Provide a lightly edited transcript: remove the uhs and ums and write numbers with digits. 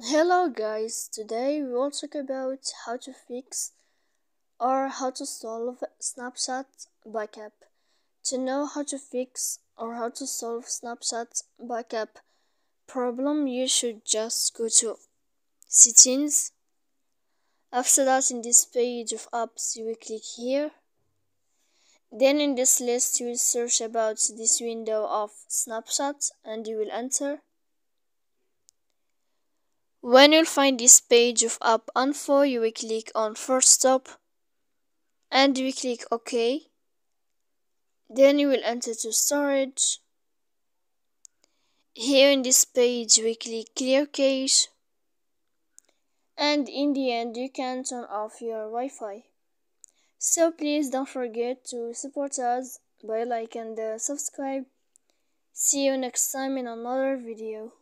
Hello guys, today we will talk about how to fix or how to solve Snapchat backup. To know how to fix or how to solve Snapchat backup problem, you should just go to settings. After that, in this page of apps, you will click here. Then in this list, you will search about this window of Snapchat and you will enter. When you'll find this page of app info, you will click on first stop and you will click OK. Then you will enter to storage. Here in this page we click clear cache, and in the end you can turn off your Wi-Fi. So please don't forget to support us by like and subscribe. See you next time in another video.